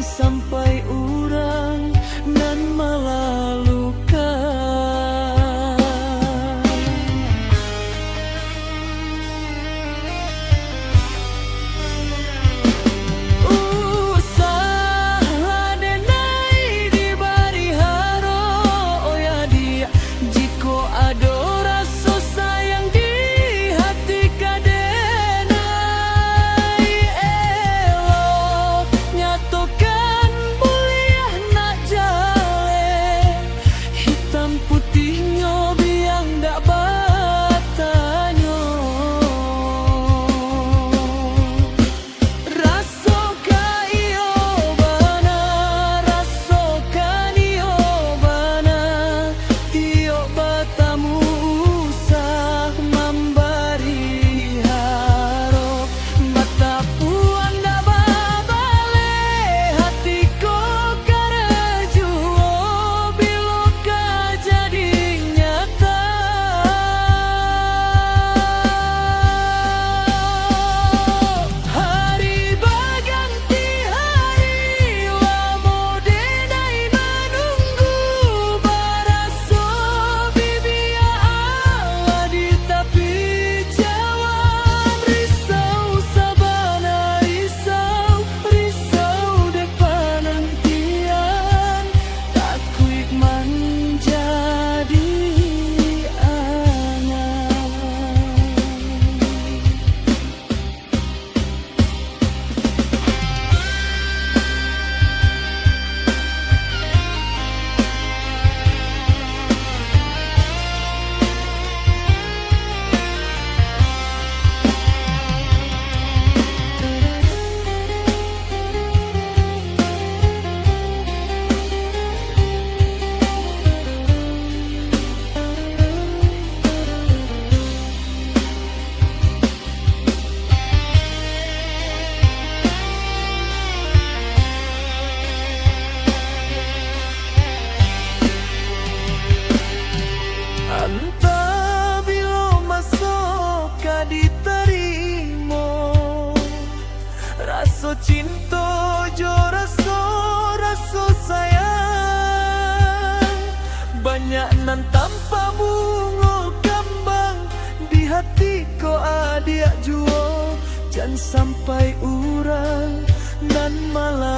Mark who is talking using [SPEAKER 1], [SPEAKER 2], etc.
[SPEAKER 1] sampai urang nan malalukan. Usaha denai di bari haro oya dia, jiko ado rasa sayang di hati kadenai. Elok nyatokan mulia nak jale, hitam putihnya biang dak batanyo. Rasokan iyo bana, rasokan iyo bana, tio batamu usah memberi harap. Mata puang dak babale, hatiku karejuo bila ka jadi nyata. Hari berganti hari, lamo denai menunggu baraso bibia ala di tepi jalan. Risau sabana risau, risau dek penantian, tak kuik menjadi angan. Entah bila masuk ka diterima, rasa cinta jo rasa sayang, banyak nan tanpa bunga kembang di hati ko adik juo, jangan sampai urang nan malah